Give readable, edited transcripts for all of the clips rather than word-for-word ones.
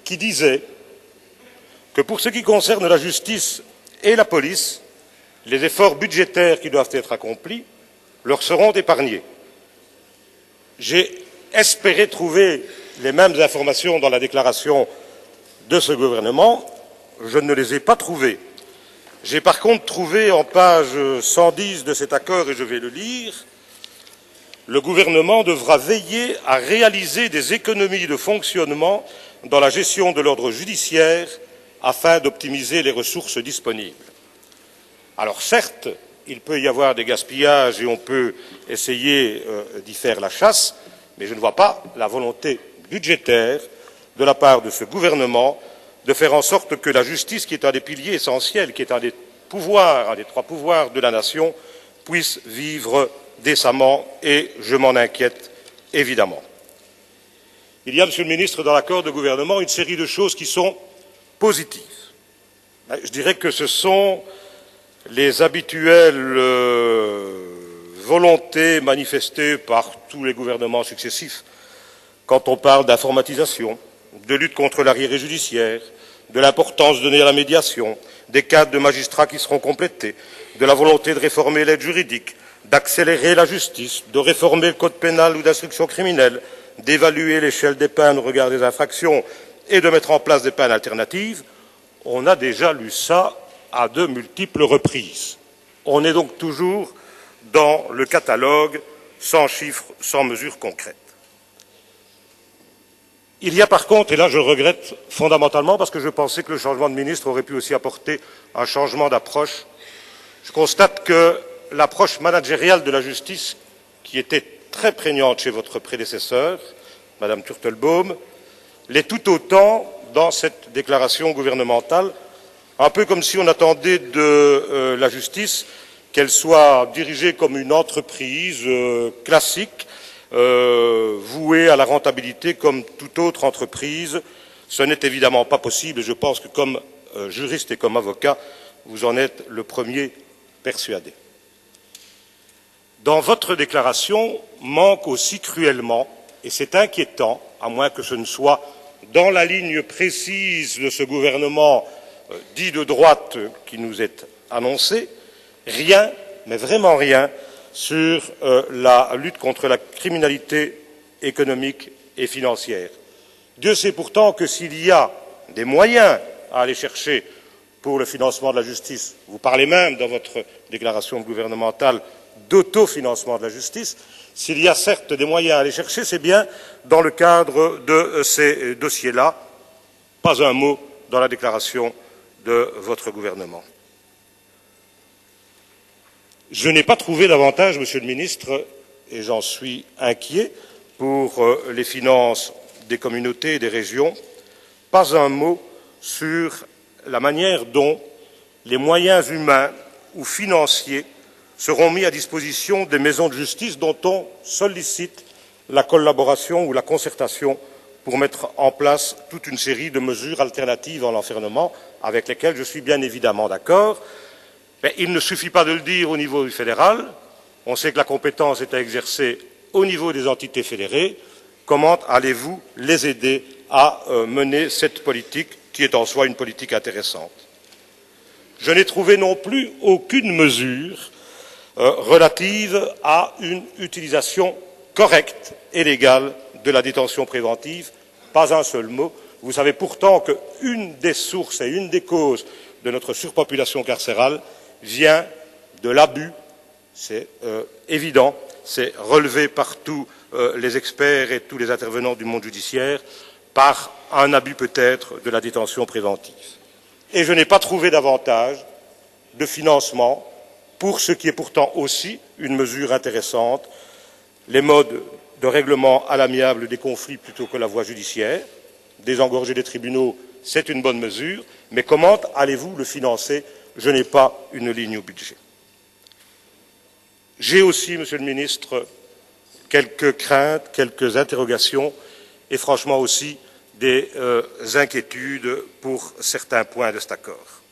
qui disait que pour ce qui concerne la justice et la police, les efforts budgétaires qui doivent être accomplis leur seront épargnés. J'ai espéré trouver les mêmes informations dans la déclaration de ce gouvernement. Je ne les ai pas trouvées. J'ai par contre trouvé en page 110 de cet accord, et je vais le lire, le gouvernement devra veiller à réaliser des économies de fonctionnement dans la gestion de l'ordre judiciaire afin d'optimiser les ressources disponibles. Alors certes, il peut y avoir des gaspillages et on peut essayer d'y faire la chasse, mais je ne vois pas la volonté budgétaire de la part de ce gouvernement de faire en sorte que la justice, qui est un des piliers essentiels, qui est un des trois pouvoirs de la nation, puisse vivre décemment, et je m'en inquiète évidemment. Il y a, Monsieur le Ministre, dans l'accord de gouvernement, une série de choses qui sont positives. Je dirais que ce sont les habituelles volontés manifestées par tous les gouvernements successifs quand on parle d'informatisation, de lutte contre l'arriéré judiciaire, de l'importance donnée à la médiation, des cadres de magistrats qui seront complétés, de la volonté de réformer l'aide juridique, d'accélérer la justice, de réformer le code pénal ou d'instruction criminelle, d'évaluer l'échelle des peines au regard des infractions et de mettre en place des peines alternatives. On a déjà lu ça à de multiples reprises. On est donc toujours dans le catalogue sans chiffres, sans mesures concrètes. Il y a par contre, et là je le regrette fondamentalement parce que je pensais que le changement de ministre aurait pu aussi apporter un changement d'approche, je constate que l'approche managériale de la justice, qui était très prégnante chez votre prédécesseur, Madame Turtelbaum, l'est tout autant dans cette déclaration gouvernementale, un peu comme si on attendait de la justice qu'elle soit dirigée comme une entreprise classique, vouée à la rentabilité comme toute autre entreprise. Ce n'est évidemment pas possible et je pense que comme juriste et comme avocat, vous en êtes le premier persuadé. Dans votre déclaration manque aussi cruellement, et c'est inquiétant, à moins que ce ne soit dans la ligne précise de ce gouvernement dit de droite qui nous est annoncé, rien, mais vraiment rien, sur la lutte contre la criminalité économique et financière. Dieu sait pourtant que s'il y a des moyens à aller chercher pour le financement de la justice, vous parlez même dans votre déclaration gouvernementale d'autofinancement de la justice, s'il y a certes des moyens à aller chercher, c'est bien dans le cadre de ces dossiers-là. Pas un mot dans la déclaration de votre gouvernement. Je n'ai pas trouvé davantage, Monsieur le Ministre, et j'en suis inquiet, pour les finances des communautés et des régions, pas un mot sur la manière dont les moyens humains ou financiers seront mis à disposition des maisons de justice dont on sollicite la collaboration ou la concertation pour mettre en place toute une série de mesures alternatives à l'enfermement, avec lesquelles je suis bien évidemment d'accord. Mais il ne suffit pas de le dire au niveau fédéral. On sait que la compétence est à exercer au niveau des entités fédérées. Comment allez-vous les aider à mener cette politique qui est en soi une politique intéressante? Je n'ai trouvé non plus aucune mesure relative à une utilisation correcte et légale de la détention préventive. Pas un seul mot. Vous savez pourtant qu'une des sources et une des causes de notre surpopulation carcérale vient de l'abus, c'est évident, c'est relevé par tous les experts et tous les intervenants du monde judiciaire, par un abus peut-être de la détention préventive. Et je n'ai pas trouvé davantage de financement pour ce qui est pourtant aussi une mesure intéressante, les modes de règlement à l'amiable des conflits plutôt que la voie judiciaire. Désengorger les tribunaux, c'est une bonne mesure, mais comment allez-vous le financer? Je n'ai pas une ligne au budget. J'ai aussi, Monsieur le Ministre, quelques craintes, quelques interrogations et franchement aussi des inquiétudes pour certains points de cet accord.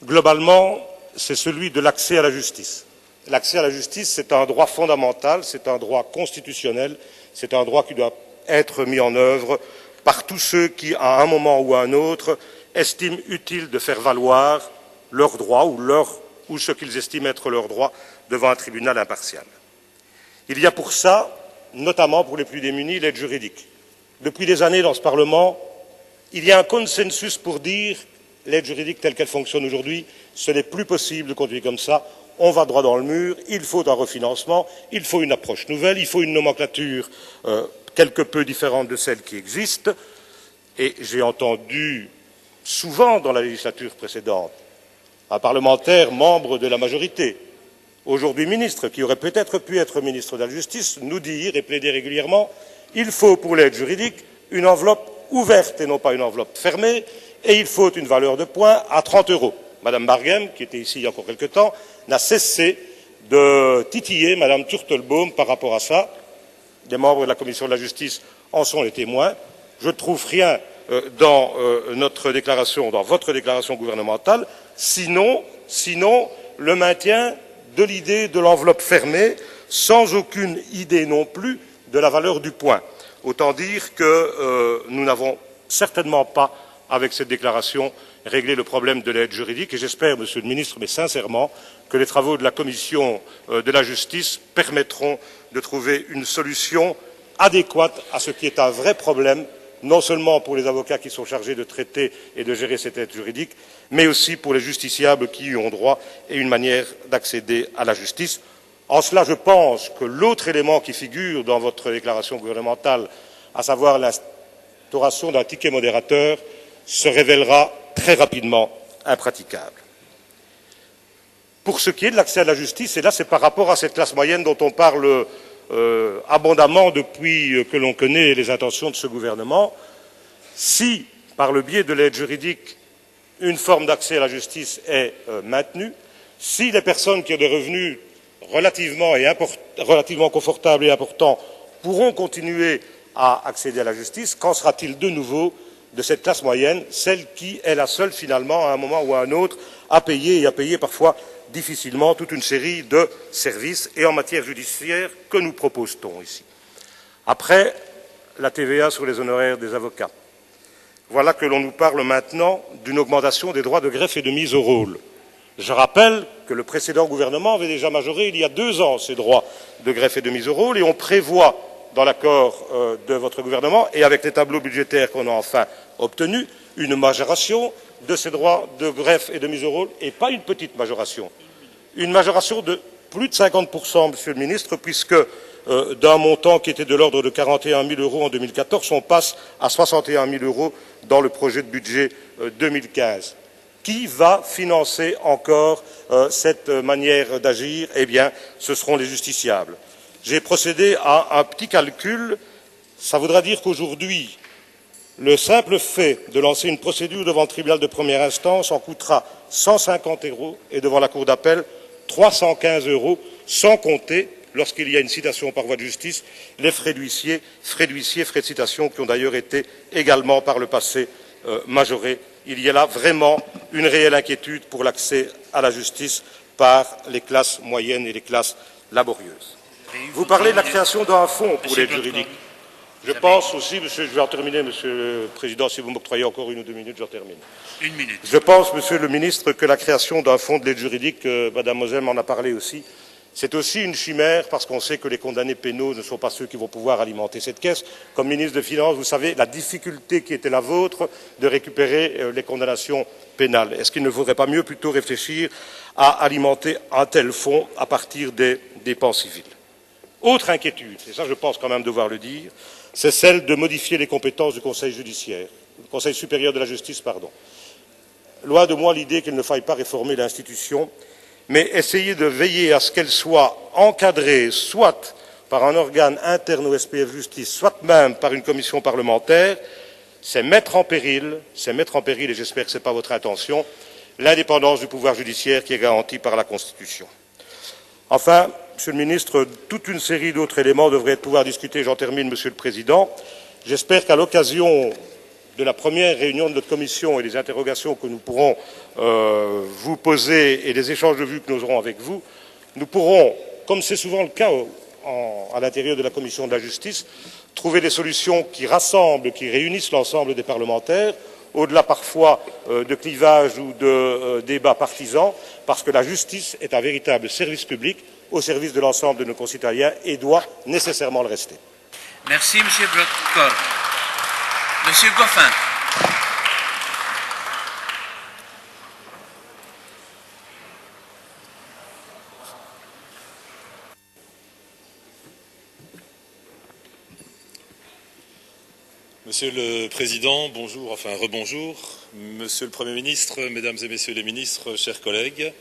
Globalement, c'est celui de l'accès à la justice. L'accès à la justice, c'est un droit fondamental, c'est un droit constitutionnel, c'est un droit qui doit être mis en œuvre par tous ceux qui, à un moment ou à un autre, estiment utile de faire valoir leurs droits ou ce qu'ils estiment être leurs droits devant un tribunal impartial. Il y a pour ça, notamment pour les plus démunis, l'aide juridique. Depuis des années dans ce Parlement, il y a un consensus pour dire l'aide juridique telle qu'elle fonctionne aujourd'hui, ce n'est plus possible de continuer comme ça, on va droit dans le mur, il faut un refinancement, il faut une approche nouvelle, il faut une nomenclature quelque peu différente de celle qui existe. Et j'ai entendu souvent dans la législature précédente un parlementaire membre de la majorité, aujourd'hui ministre, qui aurait peut-être pu être ministre de la Justice, nous dire et plaider régulièrement il faut pour l'aide juridique une enveloppe ouverte et non pas une enveloppe fermée, et il faut une valeur de points à 30 €. Madame Barghem, qui était ici il y a encore quelque temps, n'a cessé de titiller Madame Turtelbaum par rapport à ça. Des membres de la Commission de la Justice en sont les témoins. Je ne trouve rien dans notre déclaration, dans votre déclaration gouvernementale, sinon le maintien de l'idée de l'enveloppe fermée, sans aucune idée non plus de la valeur du point. Autant dire que nous n'avons certainement pas, avec cette déclaration, réglé le problème de l'aide juridique, et j'espère, Monsieur le Ministre, mais sincèrement, que les travaux de la Commission de la Justice permettront de trouver une solution adéquate à ce qui est un vrai problème, non seulement pour les avocats qui sont chargés de traiter et de gérer cette aide juridique, mais aussi pour les justiciables qui y ont droit et une manière d'accéder à la justice. En cela, je pense que l'autre élément qui figure dans votre déclaration gouvernementale, à savoir l'instauration d'un ticket modérateur, se révélera très rapidement impraticable. Pour ce qui est de l'accès à la justice, et là c'est par rapport à cette classe moyenne dont on parle abondamment depuis que l'on connaît les intentions de ce gouvernement, si, par le biais de l'aide juridique, une forme d'accès à la justice est maintenue, si les personnes qui ont des revenus relativement confortables et importants pourront continuer à accéder à la justice, qu'en sera-t-il de nouveau de cette classe moyenne, celle qui est la seule finalement, à un moment ou à un autre, à payer et à payer parfois difficilement toute une série de services et en matière judiciaire que nous propose-t-on ici. Après, la TVA sur les honoraires des avocats. Voilà que l'on nous parle maintenant d'une augmentation des droits de greffe et de mise au rôle. Je rappelle que le précédent gouvernement avait déjà majoré il y a 2 ans ces droits de greffe et de mise au rôle, et on prévoit dans l'accord de votre gouvernement et avec les tableaux budgétaires qu'on a enfin obtenus, une majoration de ces droits de greffe et de mise au rôle, et pas une petite majoration. Une majoration de plus de 50%, Monsieur le Ministre, puisque d'un montant qui était de l'ordre de 41 000 € en 2014, on passe à 61 000 € dans le projet de budget 2015. Qui va financer encore cette manière d'agir? Eh bien, ce seront les justiciables. J'ai procédé à un petit calcul. Ça voudra dire qu'aujourd'hui, le simple fait de lancer une procédure devant le tribunal de première instance en coûtera 150 € et devant la cour d'appel 315 €, sans compter, lorsqu'il y a une citation par voie de justice, les frais d'huissier, frais de citation qui ont d'ailleurs été également par le passé majorés. Il y a là vraiment une réelle inquiétude pour l'accès à la justice par les classes moyennes et les classes laborieuses. Vous parlez de la création d'un fonds pour l'aide juridique. Je pense aussi, je vais en terminer, Monsieur le Président, si vous m'octroyez encore 1 ou 2 minutes, j'en termine. 1 minute. Je pense, Monsieur le Ministre, que la création d'un fonds de l'aide juridique, Madame Moselle m'en a parlé aussi, c'est aussi une chimère parce qu'on sait que les condamnés pénaux ne sont pas ceux qui vont pouvoir alimenter cette caisse. Comme ministre des Finances, vous savez la difficulté qui était la vôtre de récupérer les condamnations pénales. Est-ce qu'il ne faudrait pas mieux plutôt réfléchir à alimenter un tel fonds à partir des dépenses civiles? Autre inquiétude, et ça je pense quand même devoir le dire, c'est celle de modifier les compétences du Conseil judiciaire, du Conseil supérieur de la justice, pardon. Loin de moi l'idée qu'il ne faille pas réformer l'institution, mais essayer de veiller à ce qu'elle soit encadrée, soit par un organe interne au SPF Justice, soit même par une commission parlementaire, c'est mettre en péril, et j'espère que ce n'est pas votre intention, l'indépendance du pouvoir judiciaire qui est garantie par la Constitution. Enfin, Monsieur le Ministre, toute une série d'autres éléments devraient pouvoir discuter. J'en termine, Monsieur le Président. J'espère qu'à l'occasion de la première réunion de notre commission et des interrogations que nous pourrons vous poser et des échanges de vues que nous aurons avec vous, nous pourrons, comme c'est souvent le cas à l'intérieur de la commission de la justice, trouver des solutions qui rassemblent, qui réunissent l'ensemble des parlementaires, au-delà parfois de clivages ou de débats partisans, parce que la justice est un véritable service public au service de l'ensemble de nos concitoyens et doit nécessairement le rester. Merci, M. Brodkorn. M. Goffin. Monsieur le Président, bonjour, enfin rebonjour. Monsieur le Premier ministre, Mesdames et Messieurs les ministres, chers collègues.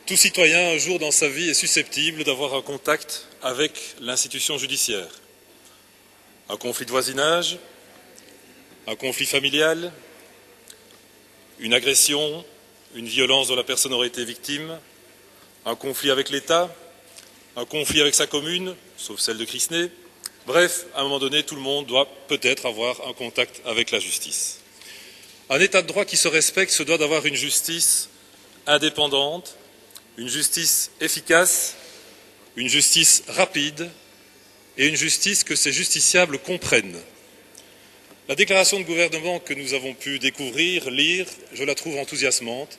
Tout citoyen, un jour dans sa vie, est susceptible d'avoir un contact avec l'institution judiciaire. Un conflit de voisinage, un conflit familial, une agression, une violence dont la personne aurait été victime, un conflit avec l'État, un conflit avec sa commune, sauf celle de Crisnay. Bref, à un moment donné, tout le monde doit peut-être avoir un contact avec la justice. Un État de droit qui se respecte se doit d'avoir une justice indépendante, une justice efficace, une justice rapide et une justice que ses justiciables comprennent. La déclaration de gouvernement que nous avons pu découvrir, lire, je la trouve enthousiasmante.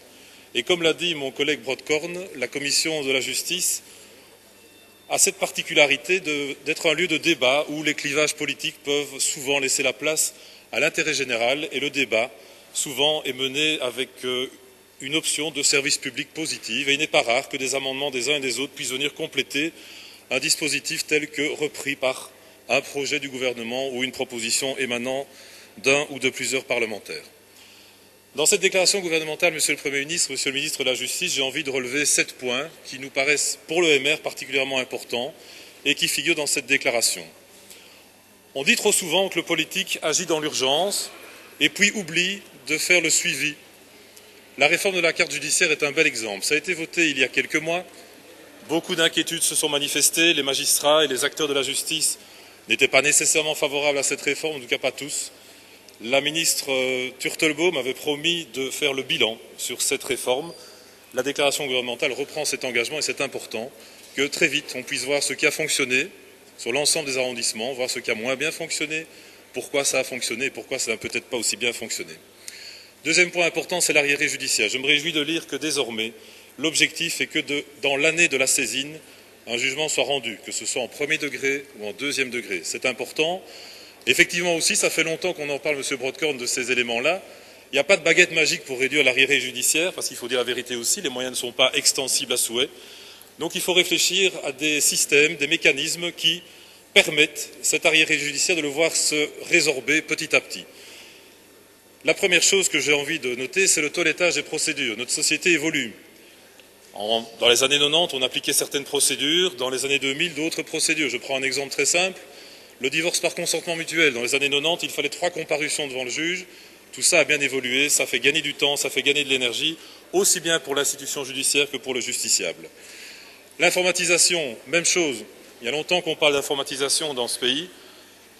Et comme l'a dit mon collègue Brodkorn, la Commission de la justice a cette particularité d'être un lieu de débat où les clivages politiques peuvent souvent laisser la place à l'intérêt général et le débat souvent est mené avec une option de service public positive et il n'est pas rare que des amendements des uns et des autres puissent venir compléter un dispositif tel que repris par un projet du gouvernement ou une proposition émanant d'un ou de plusieurs parlementaires. Dans cette déclaration gouvernementale, Monsieur le Premier ministre, Monsieur le ministre de la Justice, j'ai envie de relever 7 points qui nous paraissent pour l'EMR particulièrement importants et qui figurent dans cette déclaration. On dit trop souvent que le politique agit dans l'urgence et puis oublie de faire le suivi. La réforme de la carte judiciaire est un bel exemple. Ça a été voté il y a quelques mois. Beaucoup d'inquiétudes se sont manifestées. Les magistrats et les acteurs de la justice n'étaient pas nécessairement favorables à cette réforme, en tout cas pas tous. La ministre Turtelbaum avait promis de faire le bilan sur cette réforme. La déclaration gouvernementale reprend cet engagement et c'est important que très vite on puisse voir ce qui a fonctionné sur l'ensemble des arrondissements, voir ce qui a moins bien fonctionné, pourquoi ça a fonctionné et pourquoi ça n'a peut-être pas aussi bien fonctionné. Deuxième point important, c'est l'arriéré judiciaire. Je me réjouis de lire que désormais, l'objectif est que dans l'année de la saisine, un jugement soit rendu, que ce soit en premier degré ou en deuxième degré. C'est important. Effectivement aussi, ça fait longtemps qu'on en parle, M. Brodkorn, de ces éléments-là. Il n'y a pas de baguette magique pour réduire l'arriéré judiciaire, parce qu'il faut dire la vérité aussi, les moyens ne sont pas extensibles à souhait. Donc il faut réfléchir à des systèmes, des mécanismes qui permettent cet arriéré judiciaire de le voir se résorber petit à petit. La première chose que j'ai envie de noter, c'est le toilettage des procédures. Notre société évolue. Dans les années 90, on appliquait certaines procédures, dans les années 2000, d'autres procédures. Je prends un exemple très simple. Le divorce par consentement mutuel, dans les années 90, il fallait 3 comparutions devant le juge. Tout ça a bien évolué, ça fait gagner du temps, ça fait gagner de l'énergie, aussi bien pour l'institution judiciaire que pour le justiciable. L'informatisation, même chose. Il y a longtemps qu'on parle d'informatisation dans ce pays.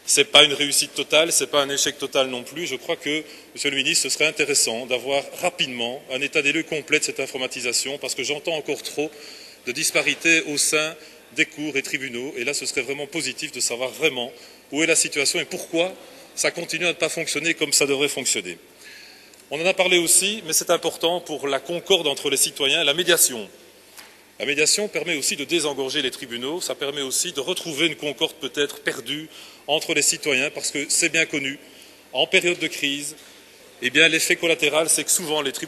Ce n'est pas une réussite totale, ce n'est pas un échec total non plus. Je crois que, Monsieur le Ministre, ce serait intéressant d'avoir rapidement un état des lieux complet de cette informatisation, parce que j'entends encore trop de disparités au sein des cours et tribunaux, et là ce serait vraiment positif de savoir vraiment où est la situation et pourquoi ça continue à ne pas fonctionner comme ça devrait fonctionner. On en a parlé aussi, mais c'est important pour la concorde entre les citoyens, la médiation. La médiation permet aussi de désengorger les tribunaux, ça permet aussi de retrouver une concorde peut-être perdue entre les citoyens, parce que c'est bien connu, en période de crise, eh bien l'effet collatéral c'est que souvent les tribunaux